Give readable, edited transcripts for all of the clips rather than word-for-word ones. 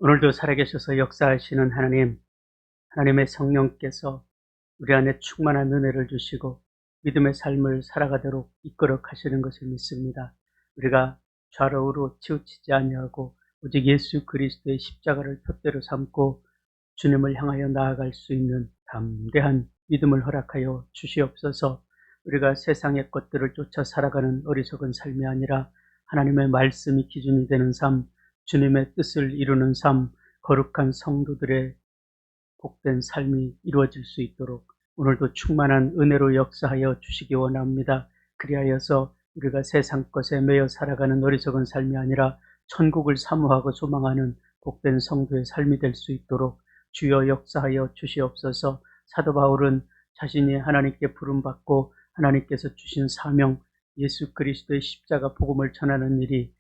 오늘도 살아계셔서 역사하시는 하나님, 하나님의 성령께서 우리 안에 충만한 은혜를 주시고 믿음의 삶을 살아가도록 이끌어 가시는 것을 믿습니다. 우리가 좌로우로 치우치지 아니하고 오직 예수 그리스도의 십자가를 표대로 삼고 주님을 향하여 나아갈 수 있는 담대한 믿음을 허락하여 주시옵소서. 우리가 세상의 것들을 쫓아 살아가는 어리석은 삶이 아니라 하나님의 말씀이 기준이 되는 삶, 주님의 뜻을 이루는 삶, 거룩한 성도들의 복된 삶이 이루어질 수 있도록 오늘도 충만한 은혜로 역사하여 주시기 원합니다. 그리하여서 우리가 세상 것에 매여 살아가는 어리석은 삶이 아니라 천국을 사모하고 소망하는 복된 성도의 삶이 될 수 있도록 주여 역사하여 주시옵소서. 사도 바울은 자신이 하나님께 부름받고 하나님께서 주신 사명, 예수 그리스도의 십자가 복음을 전하는 일이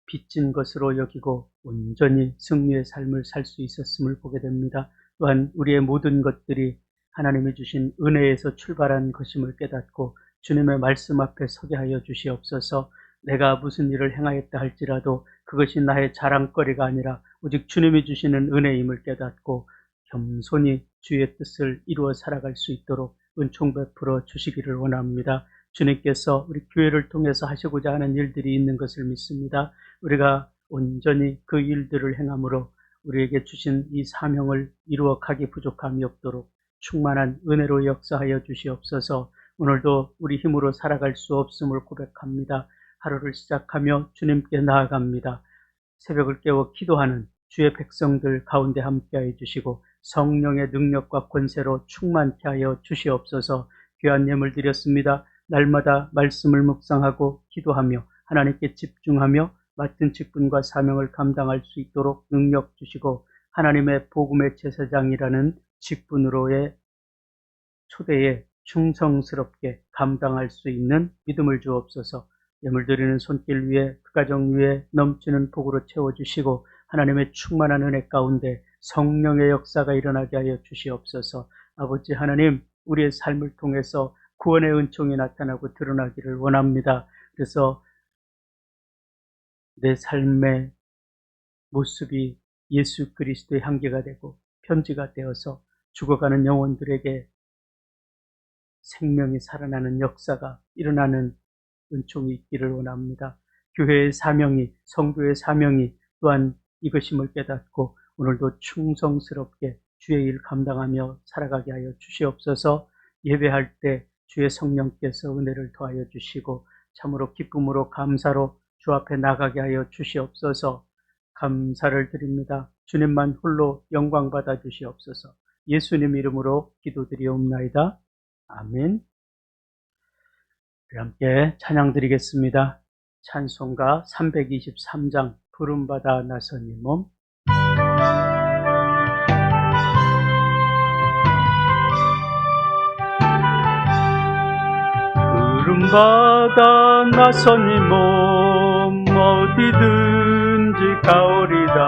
빚진 것으로 여기고 온전히 승리의 삶을 살 수 있었음을 보게 됩니다. 또한 우리의 모든 것들이 하나님이 주신 은혜에서 출발한 것임을 깨닫고 주님의 말씀 앞에 서게 하여 주시옵소서. 내가 무슨 일을 행하였다 할지라도 그것이 나의 자랑거리가 아니라 오직 주님이 주시는 은혜임을 깨닫고 겸손히 주의 뜻을 이루어 살아갈 수 있도록 은총 베풀어 주시기를 원합니다. 주님께서 우리 교회를 통해서 하시고자 하는 일들이 있는 것을 믿습니다. 우리가 온전히 그 일들을 행함으로 우리에게 주신 이 사명을 이루어 가기 부족함이 없도록 충만한 은혜로 역사하여 주시옵소서. 오늘도 우리 힘으로 살아갈 수 없음을 고백합니다. 하루를 시작하며 주님께 나아갑니다. 새벽을 깨워 기도하는 주의 백성들 가운데 함께하여 주시고 성령의 능력과 권세로 충만케 하여 주시옵소서. 귀한 예물 드렸습니다. 날마다 말씀을 묵상하고 기도하며 하나님께 집중하며 맡은 직분과 사명을 감당할 수 있도록 능력 주시고 하나님의 복음의 제사장이라는 직분으로의 초대에 충성스럽게 감당할 수 있는 믿음을 주옵소서. 예물 드리는 손길 위에 그 가정 위에 넘치는 복으로 채워주시고 하나님의 충만한 은혜 가운데 성령의 역사가 일어나게 하여 주시옵소서. 아버지 하나님, 우리의 삶을 통해서 구원의 은총이 나타나고 드러나기를 원합니다. 그래서 내 삶의 모습이 예수 그리스도의 향기가 되고 편지가 되어서 죽어가는 영혼들에게 생명이 살아나는 역사가 일어나는 은총이 있기를 원합니다. 교회의 사명이, 성도의 사명이 또한 이것임을 깨닫고 오늘도 충성스럽게 주의 일 감당하며 살아가게 하여 주시옵소서. 예배할 때 주의 성령께서 은혜를 더하여 주시고 참으로 기쁨으로 감사로 주 앞에 나가게 하여 주시옵소서. 감사를 드립니다. 주님만 홀로 영광 받아 주시옵소서. 예수님 이름으로 기도드리옵나이다. 아멘. 우리 함께 찬양 드리겠습니다. 찬송가 323장 부름받아 나선 이 몸. 부름받아 나선 이 몸 어디든지 가오리다.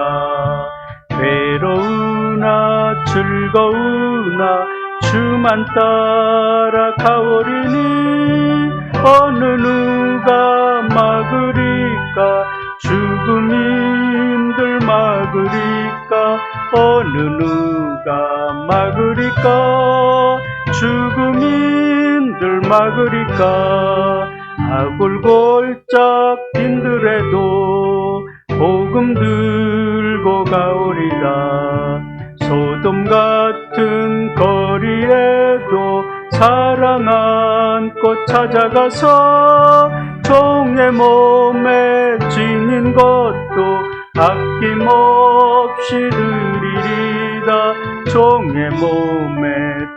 외로우나 즐거우나 주만 따라 가오리니 어느 누가 막으리까. 죽음인들 막으리까. 어느 누가 막으리까. 죽음인들 막으리까. 아굴골짝 빈들에도 복음 들고 가오리다. 소돔 같은 거리에도 사랑 안고 찾아가서 종의 몸에 지닌 것도 아낌없이 드리리다. 종의 몸에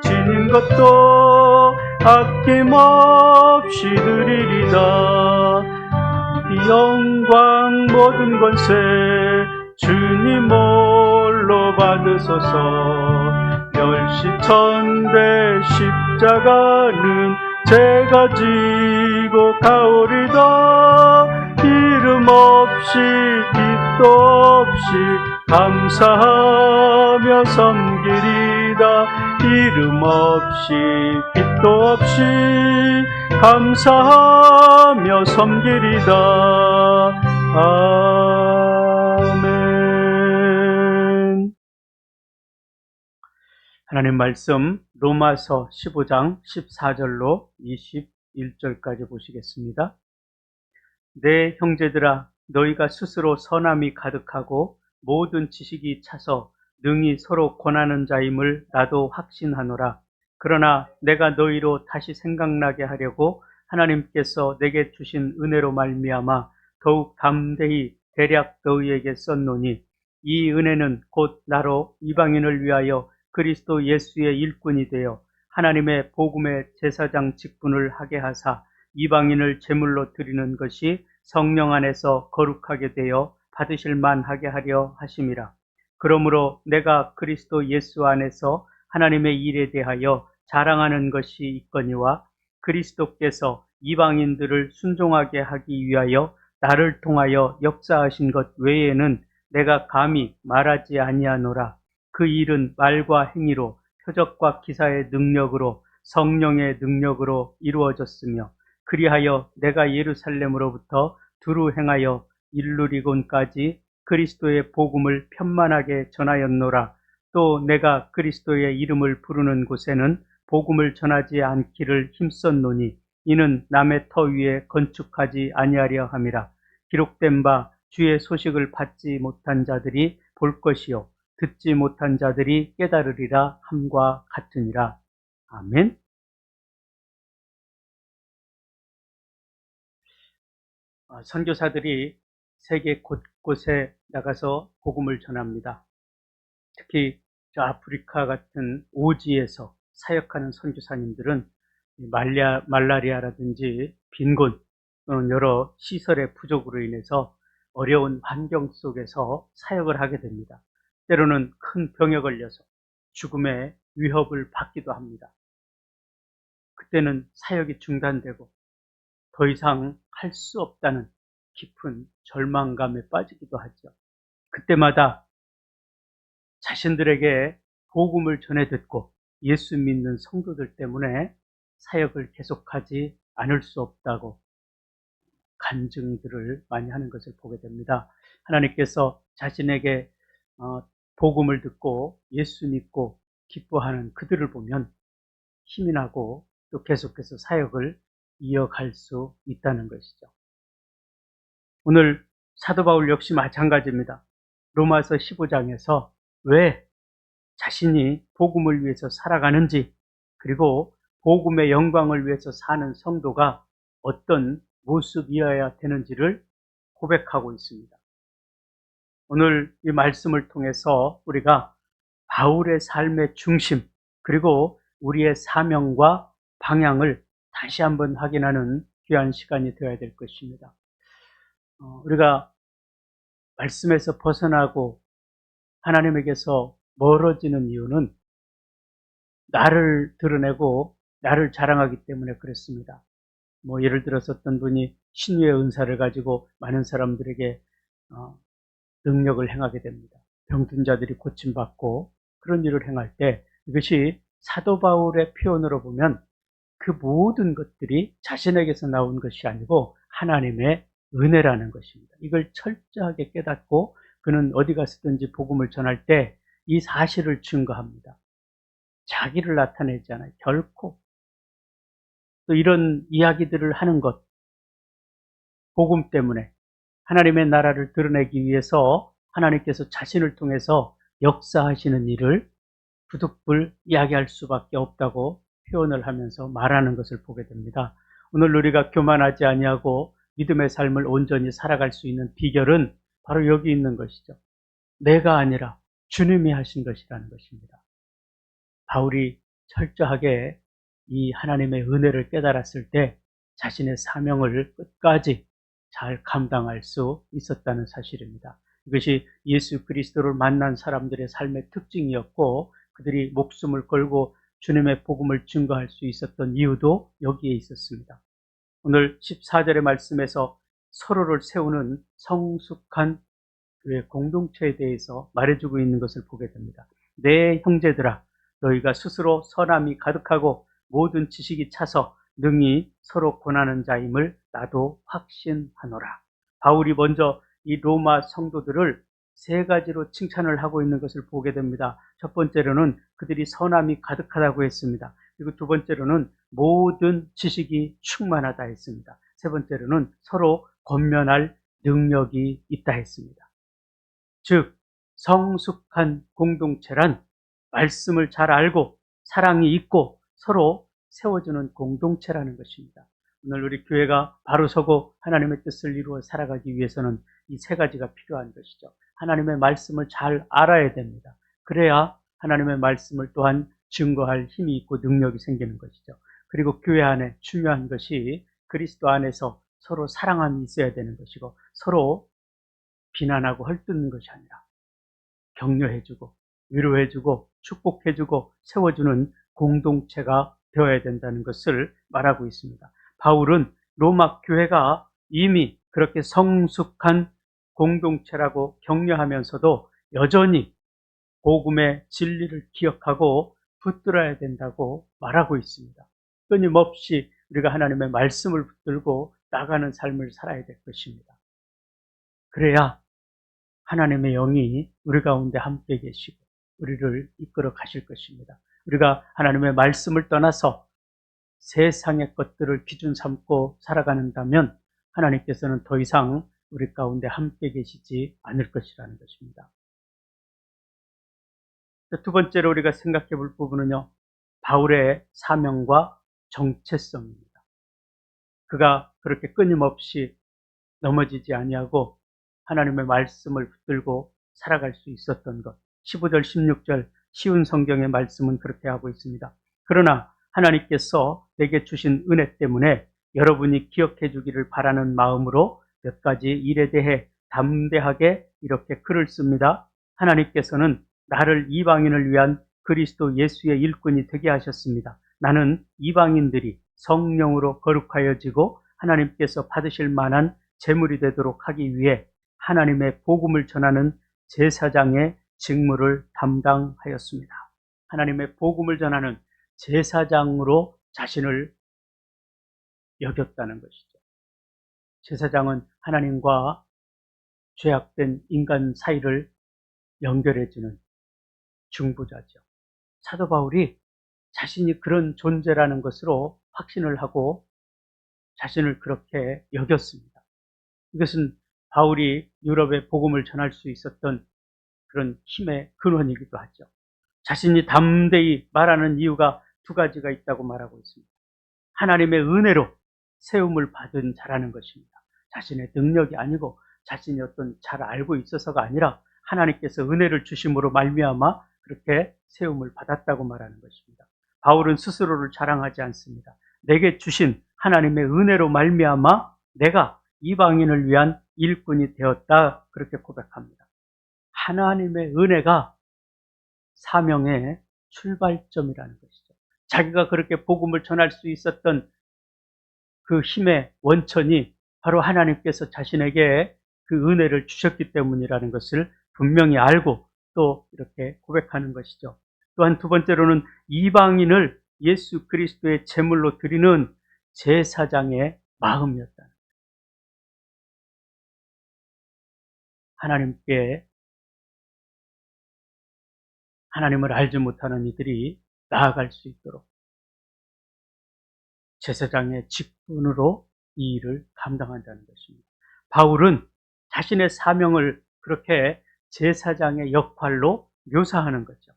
지닌 것도 아낌없이 드리리다. 이 영광 모든 권세 주님 홀로 받으소서. 멸시천대 십자가는 제가 지고 가오리다. 이름 없이 빛도 없이 감사하며 섬기리다. 이름 없이 빛도 없이 감사하며 섬기리다. 아멘. 하나님 말씀 로마서 15장 14절로 21절까지 보시겠습니다. 내 형제들아 너희가 스스로 선함이 가득하고 모든 지식이 차서 능히 서로 권하는 자임을 나도 확신하노라. 그러나 내가 너희로 다시 생각나게 하려고 하나님께서 내게 주신 은혜로 말미암아 더욱 담대히 대략 너희에게 썼노니 이 은혜는 곧 나로 이방인을 위하여 그리스도 예수의 일꾼이 되어 하나님의 복음의 제사장 직분을 하게 하사 이방인을 제물로 드리는 것이 성령 안에서 거룩하게 되어 받으실 만하게 하려 하심이라. 그러므로 내가 그리스도 예수 안에서 하나님의 일에 대하여 자랑하는 것이 있거니와 그리스도께서 이방인들을 순종하게 하기 위하여 나를 통하여 역사하신 것 외에는 내가 감히 말하지 아니하노라. 그 일은 말과 행위로 표적과 기사의 능력으로 성령의 능력으로 이루어졌으며 그리하여 내가 예루살렘으로부터 두루 행하여 일루리곤까지 그리스도의 복음을 편만하게 전하였노라. 또 내가 그리스도의 이름을 부르는 곳에는 복음을 전하지 않기를 힘썼노니 이는 남의 터 위에 건축하지 아니하려 함이라. 기록된 바 주의 소식을 받지 못한 자들이 볼 것이요 듣지 못한 자들이 깨달으리라 함과 같으니라. 아멘. 선교사들이 세계 곳곳에 나가서 복음을 전합니다. 특히 저 아프리카 같은 오지에서 사역하는 선교사님들은 말라리아라든지 빈곤 또는 여러 시설의 부족으로 인해서 어려운 환경 속에서 사역을 하게 됩니다. 때로는 큰 병에 걸려서 죽음의 위협을 받기도 합니다. 그때는 사역이 중단되고 더 이상 할 수 없다는 깊은 절망감에 빠지기도 하죠. 그때마다 자신들에게 복음을 전해 듣고 예수 믿는 성도들 때문에 사역을 계속하지 않을 수 없다고 간증들을 많이 하는 것을 보게 됩니다. 하나님께서 자신에게 복음을 듣고 예수 믿고 기뻐하는 그들을 보면 힘이 나고 또 계속해서 사역을 이어갈 수 있다는 것이죠. 오늘 사도 바울 역시 마찬가지입니다. 로마서 15장에서 왜 자신이 복음을 위해서 살아가는지 그리고 복음의 영광을 위해서 사는 성도가 어떤 모습이어야 되는지를 고백하고 있습니다. 오늘 이 말씀을 통해서 우리가 바울의 삶의 중심 그리고 우리의 사명과 방향을 다시 한번 확인하는 귀한 시간이 되어야 될 것입니다. 우리가 말씀에서 벗어나고 하나님에게서 멀어지는 이유는 나를 드러내고 나를 자랑하기 때문에 그렇습니다. 예를 들어서 어떤 분이 신유의 은사를 가지고 많은 사람들에게 능력을 행하게 됩니다. 병든 자들이 고침받고 그런 일을 행할 때 이것이 사도 바울의 표현으로 보면 그 모든 것들이 자신에게서 나온 것이 아니고 하나님의 은혜라는 것입니다. 이걸 철저하게 깨닫고 그는 어디 갔든지 복음을 전할 때 이 사실을 증거합니다. 자기를 나타내지 않아요. 결코. 또 이런 이야기들을 하는 것, 복음 때문에 하나님의 나라를 드러내기 위해서 하나님께서 자신을 통해서 역사하시는 일을 부득불 이야기할 수밖에 없다고 표현을 하면서 말하는 것을 보게 됩니다. 오늘 우리가 교만하지 아니하고 믿음의 삶을 온전히 살아갈 수 있는 비결은 바로 여기 있는 것이죠. 내가 아니라 주님이 하신 것이라는 것입니다. 바울이 철저하게 이 하나님의 은혜를 깨달았을 때 자신의 사명을 끝까지 잘 감당할 수 있었다는 사실입니다. 이것이 예수 그리스도를 만난 사람들의 삶의 특징이었고 그들이 목숨을 걸고 주님의 복음을 증거할 수 있었던 이유도 여기에 있었습니다. 오늘 14절의 말씀에서 서로를 세우는 성숙한 교회 공동체에 대해서 말해주고 있는 것을 보게 됩니다. 내 형제들아 너희가 스스로 선함이 가득하고 모든 지식이 차서 능히 서로 권하는 자임을 나도 확신하노라. 바울이 먼저 이 로마 성도들을 세 가지로 칭찬을 하고 있는 것을 보게 됩니다. 첫 번째로는 그들이 선함이 가득하다고 했습니다. 그리고 두 번째로는 모든 지식이 충만하다 했습니다. 세 번째로는 서로 권면할 능력이 있다 했습니다. 즉 성숙한 공동체란 말씀을 잘 알고 사랑이 있고 서로 세워주는 공동체라는 것입니다. 오늘 우리 교회가 바로 서고 하나님의 뜻을 이루어 살아가기 위해서는 이 세 가지가 필요한 것이죠. 하나님의 말씀을 잘 알아야 됩니다. 그래야 하나님의 말씀을 또한 증거할 힘이 있고 능력이 생기는 것이죠. 그리고 교회 안에 중요한 것이 그리스도 안에서 서로 사랑함이 있어야 되는 것이고 서로 비난하고 헐뜯는 것이 아니라 격려해주고 위로해주고 축복해주고 세워주는 공동체가 되어야 된다는 것을 말하고 있습니다. 바울은 로마 교회가 이미 그렇게 성숙한 공동체라고 격려하면서도 여전히 복음의 진리를 기억하고 붙들어야 된다고 말하고 있습니다. 끊임없이 우리가 하나님의 말씀을 붙들고 나가는 삶을 살아야 될 것입니다. 그래야 하나님의 영이 우리 가운데 함께 계시고 우리를 이끌어 가실 것입니다. 우리가 하나님의 말씀을 떠나서 세상의 것들을 기준 삼고 살아가는다면 하나님께서는 더 이상 우리 가운데 함께 계시지 않을 것이라는 것입니다. 두 번째로 우리가 생각해 볼 부분은요, 바울의 사명과 정체성입니다. 그가 그렇게 끊임없이 넘어지지 아니하고 하나님의 말씀을 붙들고 살아갈 수 있었던 것. 15절, 16절 쉬운 성경의 말씀은 그렇게 하고 있습니다. 그러나 하나님께서 내게 주신 은혜 때문에 여러분이 기억해 주기를 바라는 마음으로 몇 가지 일에 대해 담대하게 이렇게 글을 씁니다. 하나님께서는 나를 이방인을 위한 그리스도 예수의 일꾼이 되게 하셨습니다. 나는 이방인들이 성령으로 거룩하여지고 하나님께서 받으실 만한 제물이 되도록 하기 위해 하나님의 복음을 전하는 제사장의 직무를 담당하였습니다. 하나님의 복음을 전하는 제사장으로 자신을 여겼다는 것이죠. 제사장은 하나님과 죄악된 인간 사이를 연결해주는 중보자죠. 사도 바울이 자신이 그런 존재라는 것으로 확신을 하고 자신을 그렇게 여겼습니다. 이것은 바울이 유럽에 복음을 전할 수 있었던 그런 힘의 근원이기도 하죠. 자신이 담대히 말하는 이유가 두 가지가 있다고 말하고 있습니다. 하나님의 은혜로 세움을 받은 자라는 것입니다. 자신의 능력이 아니고 자신이 어떤 잘 알고 있어서가 아니라 하나님께서 은혜를 주심으로 말미암아 그렇게 세움을 받았다고 말하는 것입니다. 바울은 스스로를 자랑하지 않습니다. 내게 주신 하나님의 은혜로 말미암아 내가 이방인을 위한 일꾼이 되었다, 그렇게 고백합니다. 하나님의 은혜가 사명의 출발점이라는 것이죠. 자기가 그렇게 복음을 전할 수 있었던 그 힘의 원천이 바로 하나님께서 자신에게 그 은혜를 주셨기 때문이라는 것을 분명히 알고 또 이렇게 고백하는 것이죠. 또한 두 번째로는 이방인을 예수 그리스도의 제물로 드리는 제사장의 마음이었다. 하나님을 알지 못하는 이들이 나아갈 수 있도록 제사장의 직분으로 이 일을 감당한다는 것입니다. 바울은 자신의 사명을 그렇게 제사장의 역할로 묘사하는 거죠.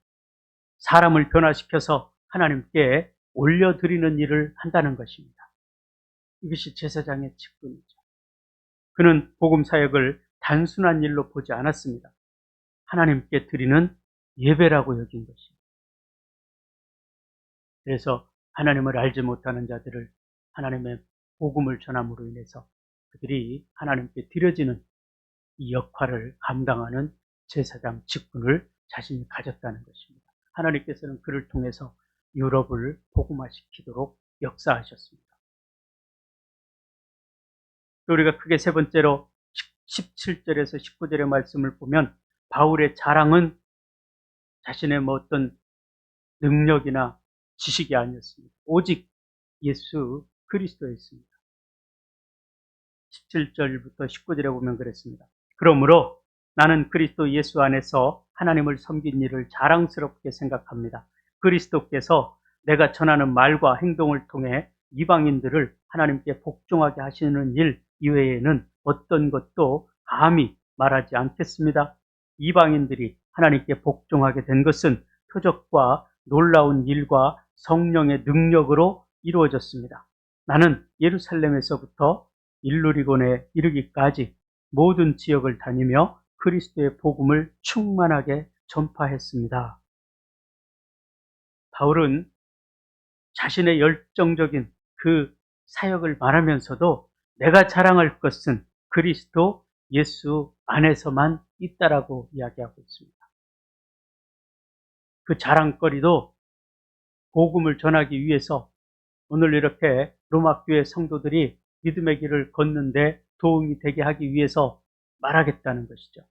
사람을 변화시켜서 하나님께 올려드리는 일을 한다는 것입니다. 이것이 제사장의 직분이죠. 그는 복음 사역을 단순한 일로 보지 않았습니다. 하나님께 드리는 예배라고 여긴 것입니다. 그래서 하나님을 알지 못하는 자들을 하나님의 복음을 전함으로 인해서 그들이 하나님께 드려지는 이 역할을 감당하는 제사장 직분을 자신이 가졌다는 것입니다. 하나님께서는 그를 통해서 유럽을 복음화시키도록 역사하셨습니다. 또 우리가 크게 세 번째로 17절에서 19절의 말씀을 보면 바울의 자랑은 자신의 어떤 능력이나 지식이 아니었습니다. 오직 예수 그리스도였습니다. 17절부터 19절에 보면 그랬습니다. 그러므로 나는 그리스도 예수 안에서 하나님을 섬긴 일을 자랑스럽게 생각합니다. 그리스도께서 내가 전하는 말과 행동을 통해 이방인들을 하나님께 복종하게 하시는 일 이외에는 어떤 것도 감히 말하지 않겠습니다. 이방인들이 하나님께 복종하게 된 것은 표적과 놀라운 일과 성령의 능력으로 이루어졌습니다. 나는 예루살렘에서부터 일루리곤에 이르기까지 모든 지역을 다니며 그리스도의 복음을 충만하게 전파했습니다. 바울은 자신의 열정적인 그 사역을 말하면서도 내가 자랑할 것은 그리스도 예수 안에서만 있다라고 이야기하고 있습니다. 그 자랑거리도 복음을 전하기 위해서 오늘 이렇게 로마 교회 성도들이 믿음의 길을 걷는데 도움이 되게 하기 위해서 말하겠다는 것이죠.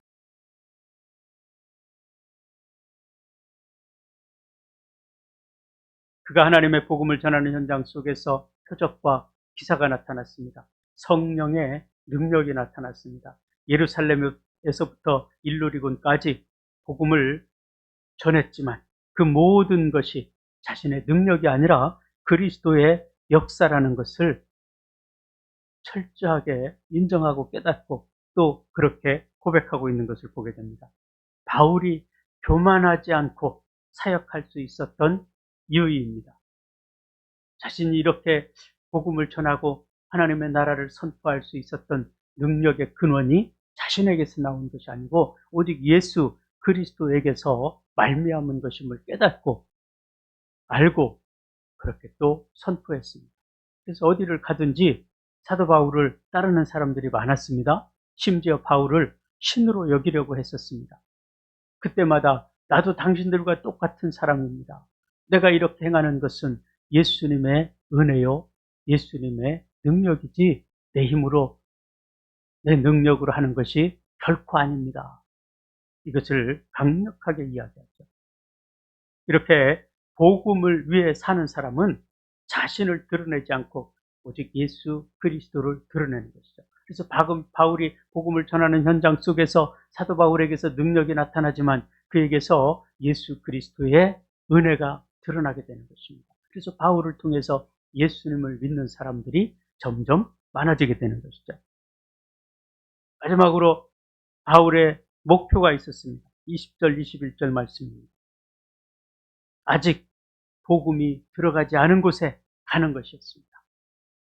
그가 하나님의 복음을 전하는 현장 속에서 표적과 기사가 나타났습니다. 성령의 능력이 나타났습니다. 예루살렘에서부터 일루리곤까지 복음을 전했지만 그 모든 것이 자신의 능력이 아니라 그리스도의 역사라는 것을 철저하게 인정하고 깨닫고 또 그렇게 고백하고 있는 것을 보게 됩니다. 바울이 교만하지 않고 사역할 수 있었던 이유입니다. 자신이 이렇게 복음을 전하고 하나님의 나라를 선포할 수 있었던 능력의 근원이 자신에게서 나온 것이 아니고 오직 예수 그리스도에게서 말미암은 것임을 깨닫고 알고 그렇게 또 선포했습니다. 그래서 어디를 가든지 사도 바울을 따르는 사람들이 많았습니다. 심지어 바울을 신으로 여기려고 했었습니다. 그때마다 나도 당신들과 똑같은 사람입니다. 내가 이렇게 행하는 것은 예수님의 은혜요, 예수님의 능력이지 내 힘으로, 내 능력으로 하는 것이 결코 아닙니다. 이것을 강력하게 이야기하죠. 이렇게 복음을 위해 사는 사람은 자신을 드러내지 않고 오직 예수 그리스도를 드러내는 것이죠. 그래서 바울이 복음을 전하는 현장 속에서 사도 바울에게서 능력이 나타나지만 그에게서 예수 그리스도의 은혜가 드러나게 되는 것입니다. 그래서 바울을 통해서 예수님을 믿는 사람들이 점점 많아지게 되는 것이죠. 마지막으로 바울의 목표가 있었습니다. 20절, 21절 말씀입니다. 아직 복음이 들어가지 않은 곳에 가는 것이었습니다.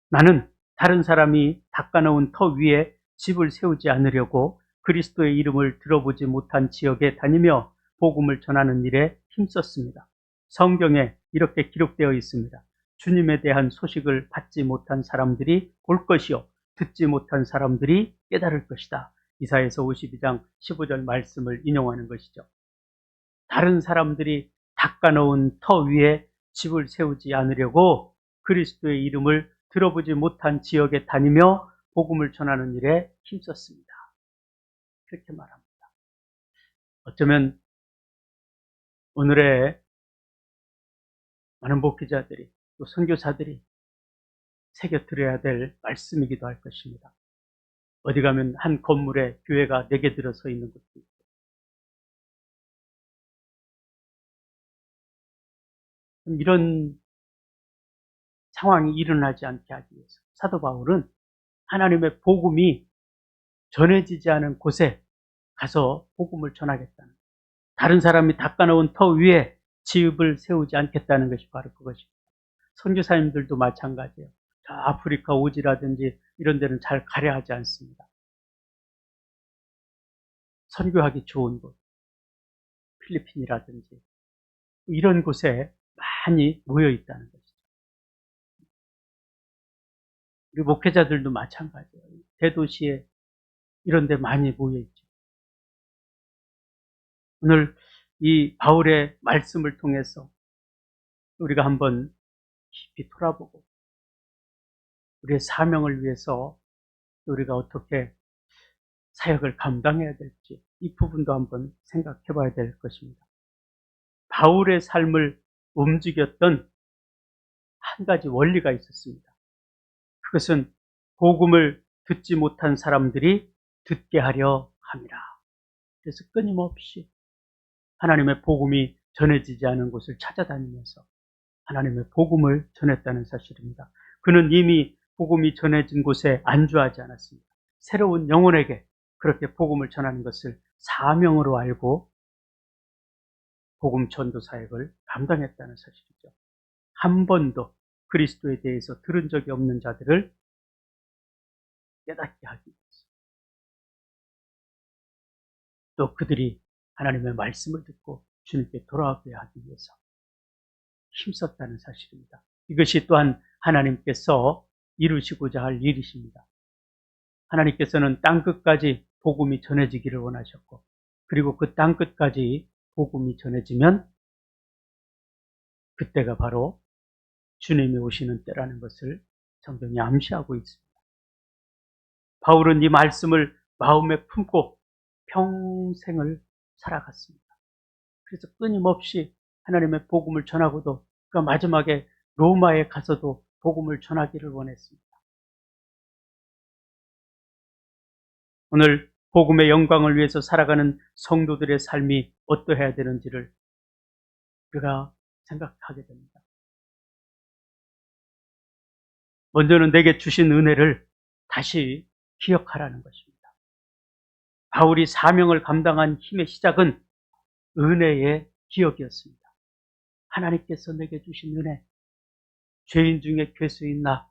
나는 다른 사람이 닦아놓은 터 위에 집을 세우지 않으려고 그리스도의 이름을 들어보지 못한 지역에 다니며 복음을 전하는 일에 힘썼습니다. 성경에 이렇게 기록되어 있습니다. 주님에 대한 소식을 받지 못한 사람들이 볼 것이요 듣지 못한 사람들이 깨달을 것이다. 이사야서 52장 15절 말씀을 인용하는 것이죠. 다른 사람들이 닦아놓은 터 위에 집을 세우지 않으려고 그리스도의 이름을 들어보지 못한 지역에 다니며 복음을 전하는 일에 힘썼습니다. 그렇게 말합니다. 어쩌면 오늘의 많은 목회자들이 또 선교사들이 새겨들어야 될 말씀이기도 할 것입니다. 어디 가면 한 건물에 교회가 4개 들어서 있는 곳도 있고 이런 상황이 일어나지 않게 하기 위해서 사도 바울은 하나님의 복음이 전해지지 않은 곳에 가서 복음을 전하겠다는, 다른 사람이 닦아놓은 터 위에 집을 세우지 않겠다는 것이 바로 그것입니다. 선교사님들도 마찬가지예요. 저 아프리카 오지라든지 이런 데는 잘 가려 하지 않습니다. 선교하기 좋은 곳, 필리핀이라든지 이런 곳에 많이 모여 있다는 것이죠. 우리 목회자들도 마찬가지예요. 대도시에 이런 데 많이 모여 있죠. 오늘 이 바울의 말씀을 통해서 우리가 한번 깊이 돌아보고 우리의 사명을 위해서 우리가 어떻게 사역을 감당해야 될지 이 부분도 한번 생각해 봐야 될 것입니다. 바울의 삶을 움직였던 한 가지 원리가 있었습니다. 그것은 복음을 듣지 못한 사람들이 듣게 하려 함이라. 하나님께서 끊임없이 하나님의 복음이 전해지지 않은 곳을 찾아다니면서 하나님의 복음을 전했다는 사실입니다. 그는 이미 복음이 전해진 곳에 안주하지 않았습니다. 새로운 영혼에게 그렇게 복음을 전하는 것을 사명으로 알고 복음 전도 사역을 감당했다는 사실이죠. 한 번도 그리스도에 대해서 들은 적이 없는 자들을 깨닫게 하기 위해서, 또 그들이 하나님의 말씀을 듣고 주님께 돌아오게 하기 위해서 힘썼다는 사실입니다. 이것이 또한 하나님께서 이루시고자 할 일이십니다. 하나님께서는 땅끝까지 복음이 전해지기를 원하셨고, 그리고 그 땅끝까지 복음이 전해지면 그때가 바로 주님이 오시는 때라는 것을 성경이 암시하고 있습니다. 바울은 이 말씀을 마음에 품고 평생을 살아갔습니다. 그래서 끊임없이 하나님의 복음을 전하고도 그 마지막에 로마에 가서도 복음을 전하기를 원했습니다. 오늘 복음의 영광을 위해서 살아가는 성도들의 삶이 어떠해야 되는지를 우리가 생각하게 됩니다. 먼저는 내게 주신 은혜를 다시 기억하라는 것입니다. 바울이 사명을 감당한 힘의 시작은 은혜의 기억이었습니다. 하나님께서 내게 주신 은혜, 죄인 중에 괴수인 나,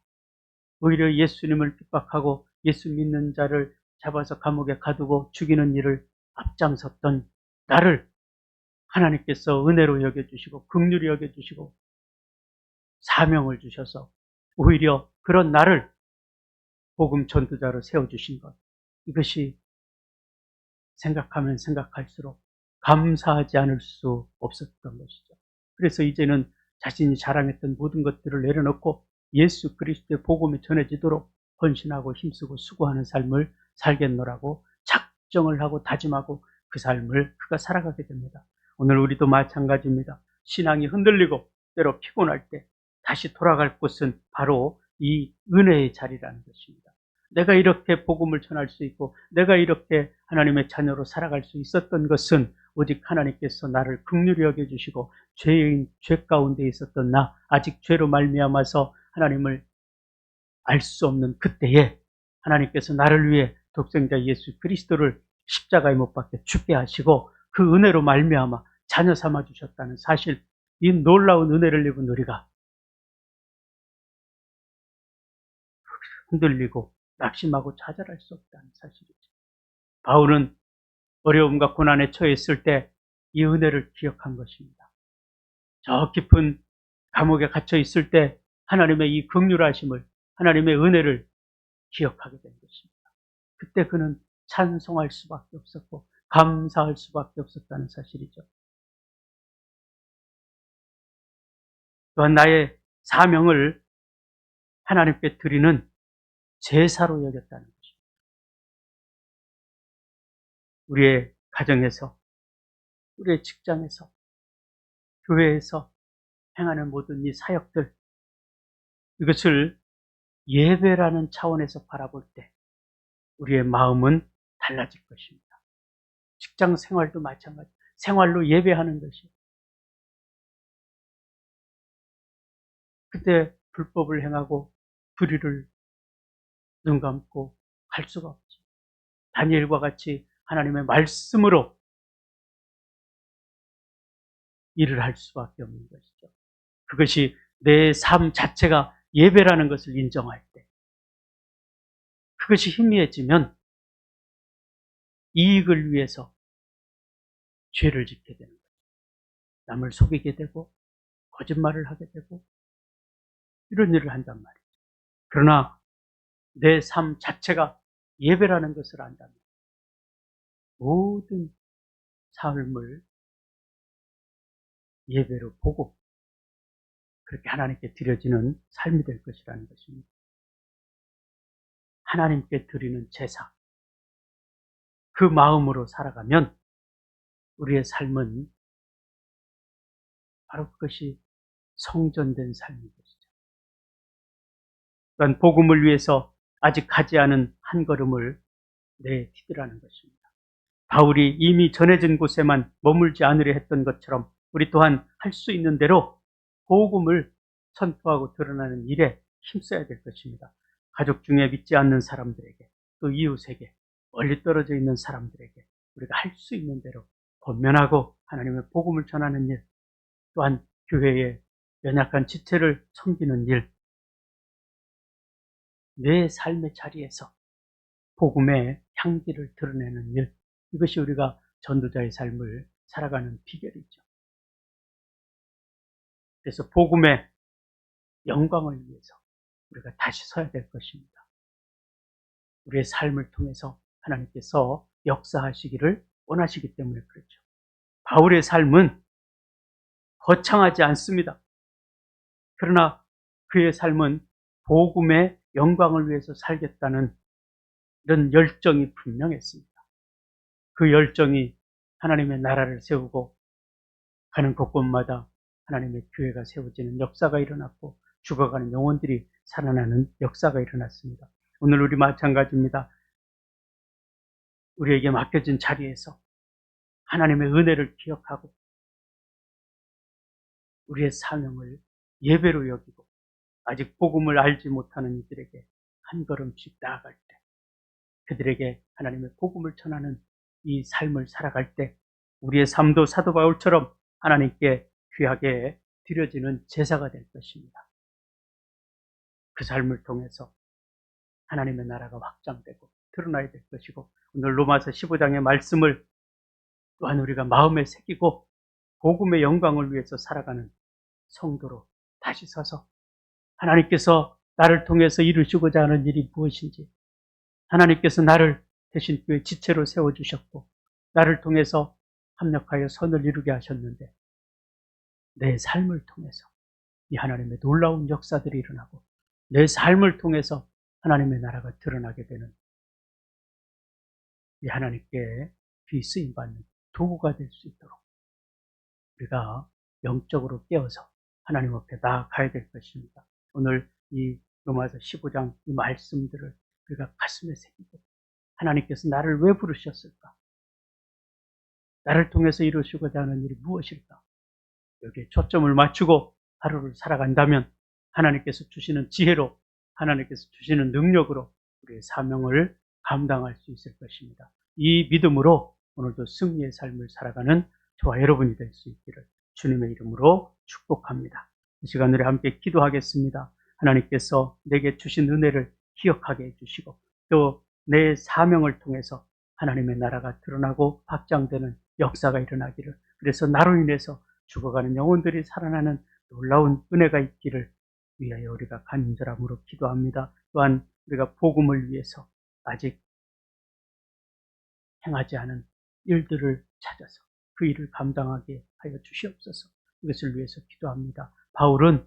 오히려 예수님을 핍박하고 예수 믿는 자를 잡아서 감옥에 가두고 죽이는 일을 앞장섰던 나를 하나님께서 은혜로 여겨주시고 긍휼히 여겨주시고 사명을 주셔서 오히려 그런 나를 복음 전도자로 세워주신 것, 이것이 생각하면 생각할수록 감사하지 않을 수 없었던 것이죠. 그래서 이제는 자신이 자랑했던 모든 것들을 내려놓고 예수 그리스도의 복음이 전해지도록 헌신하고 힘쓰고 수고하는 삶을 살겠노라고 작정을 하고 다짐하고 그 삶을 그가 살아가게 됩니다. 오늘 우리도 마찬가지입니다. 신앙이 흔들리고 때로 피곤할 때 다시 돌아갈 곳은 바로 이 은혜의 자리라는 것입니다. 내가 이렇게 복음을 전할 수 있고 내가 이렇게 하나님의 자녀로 살아갈 수 있었던 것은 오직 하나님께서 나를 긍휼히 여겨주시고 죄 가운데 있었던 나, 아직 죄로 말미암아서 하나님을 알 수 없는 그때에 하나님께서 나를 위해 독생자 예수 그리스도를 십자가에 못 박혀 죽게 하시고 그 은혜로 말미암아 자녀 삼아 주셨다는 사실, 이 놀라운 은혜를 입은 우리가 흔들리고 낙심하고 좌절할 수 없다는 사실이죠. 바울은 어려움과 고난에 처했을 때 이 은혜를 기억한 것입니다. 저 깊은 감옥에 갇혀 있을 때 하나님의 이 긍휼하심을, 하나님의 은혜를 기억하게 된 것입니다. 그때 그는 찬송할 수밖에 없었고 감사할 수밖에 없었다는 사실이죠. 또한 나의 사명을 하나님께 드리는 제사로 여겼다는 것입니다. 우리의 가정에서, 우리의 직장에서, 교회에서 행하는 모든 이 사역들, 이것을 예배라는 차원에서 바라볼 때 우리의 마음은 달라질 것입니다. 직장 생활도 마찬가지, 생활로 예배하는 것이, 그때 불법을 행하고 불의를 눈 감고 갈 수가 없지. 다니엘과 같이 하나님의 말씀으로 일을 할 수밖에 없는 것이죠. 그것이 내 삶 자체가 예배라는 것을 인정할 때, 그것이 희미해지면 이익을 위해서 죄를 짓게 되는 거죠. 남을 속이게 되고 거짓말을 하게 되고 이런 일을 한단 말이죠. 그러나 내 삶 자체가 예배라는 것을 안다면 모든 삶을 예배로 보고 그렇게 하나님께 드려지는 삶이 될 것이라는 것입니다. 하나님께 드리는 제사, 그 마음으로 살아가면 우리의 삶은 바로 그것이 성전된 삶인 것이죠. 또한 복음을 위해서 아직 가지 않은 한 걸음을 내디디라는 것입니다. 바울이 이미 전해진 곳에만 머물지 않으려 했던 것처럼 우리 또한 할 수 있는 대로 복음을 선포하고 드러나는 일에 힘써야 될 것입니다. 가족 중에 믿지 않는 사람들에게, 또 이웃에게, 멀리 떨어져 있는 사람들에게 우리가 할 수 있는 대로 권면하고 하나님의 복음을 전하는 일, 또한 교회의 연약한 지체를 섬기는 일, 내 삶의 자리에서 복음의 향기를 드러내는 일, 이것이 우리가 전도자의 삶을 살아가는 비결이죠. 그래서 복음의 영광을 위해서 우리가 다시 서야 될 것입니다. 우리의 삶을 통해서 하나님께서 역사하시기를 원하시기 때문에 그렇죠. 바울의 삶은 거창하지 않습니다. 그러나 그의 삶은 복음의 영광을 위해서 살겠다는 이런 열정이 분명했습니다. 그 열정이 하나님의 나라를 세우고 가는 곳곳마다 하나님의 교회가 세워지는 역사가 일어났고 죽어가는 영혼들이 살아나는 역사가 일어났습니다. 오늘 우리 마찬가지입니다. 우리에게 맡겨진 자리에서 하나님의 은혜를 기억하고 우리의 사명을 예배로 여기고 아직 복음을 알지 못하는 이들에게 한 걸음씩 나아갈 때, 그들에게 하나님의 복음을 전하는 이 삶을 살아갈 때 우리의 삶도 사도 바울처럼 하나님께 귀하게 드려지는 제사가 될 것입니다. 그 삶을 통해서 하나님의 나라가 확장되고 드러나야 될 것이고, 오늘 로마서 15장의 말씀을 또한 우리가 마음에 새기고 복음의 영광을 위해서 살아가는 성도로 다시 서서 하나님께서 나를 통해서 이루시고자 하는 일이 무엇인지, 하나님께서 나를 대신 교회 지체로 세워주셨고 나를 통해서 합력하여 선을 이루게 하셨는데 내 삶을 통해서 이 하나님의 놀라운 역사들이 일어나고 내 삶을 통해서 하나님의 나라가 드러나게 되는 이 하나님께 귀쓰임받는 도구가 될 수 있도록 우리가 영적으로 깨어서 하나님 앞에 나아가야 될 것입니다. 오늘 이 로마서 15장 이 말씀들을 우리가 가슴에 새기고 하나님께서 나를 왜 부르셨을까? 나를 통해서 이루시고자 하는 일이 무엇일까? 여기에 초점을 맞추고 하루를 살아간다면 하나님께서 주시는 지혜로, 하나님께서 주시는 능력으로 우리의 사명을 감당할 수 있을 것입니다. 이 믿음으로 오늘도 승리의 삶을 살아가는 저와 여러분이 될 수 있기를 주님의 이름으로 축복합니다. 이 시간 우리 함께 기도하겠습니다. 하나님께서 내게 주신 은혜를 기억하게 해주시고 또 내 사명을 통해서 하나님의 나라가 드러나고 확장되는 역사가 일어나기를, 그래서 나로 인해서 죽어가는 영혼들이 살아나는 놀라운 은혜가 있기를 위하여 우리가 간절함으로 기도합니다. 또한 우리가 복음을 위해서 아직 행하지 않은 일들을 찾아서 그 일을 감당하게 하여 주시옵소서. 이것을 위해서 기도합니다. 바울은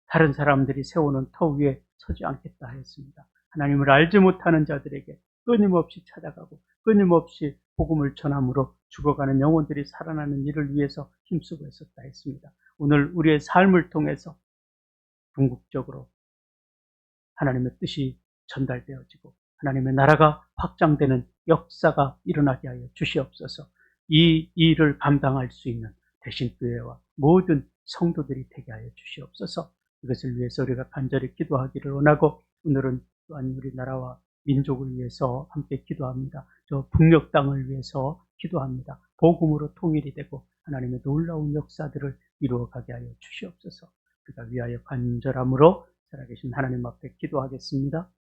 다른 사람들이 세우는 터 위에 서지 않겠다 하였습니다. 하나님을 알지 못하는 자들에게 끊임없이 찾아가고 끊임없이 복음을 전함으로 죽어가는 영혼들이 살아나는 일을 위해서 힘쓰고 있었다 했습니다. 오늘 우리의 삶을 통해서 궁극적으로 하나님의 뜻이 전달되어지고 하나님의 나라가 확장되는 역사가 일어나게 하여 주시옵소서. 이 일을 감당할 수 있는 대신교회와 모든 성도들이 되게 하여 주시옵소서. 이것을 위해서 우리가 간절히 기도하기를 원하고 오늘은 또한 우리나라와 민족을 위해서 함께 기도합니다. 저 북녘 땅을 위해서 기도합니다. 복음으로 통일이 되고 하나님의 놀라운 역사들을 이루어가게 하여 주시옵소서. 우리가 위하여 간절함으로 살아계신 하나님 앞에 기도하겠습니다.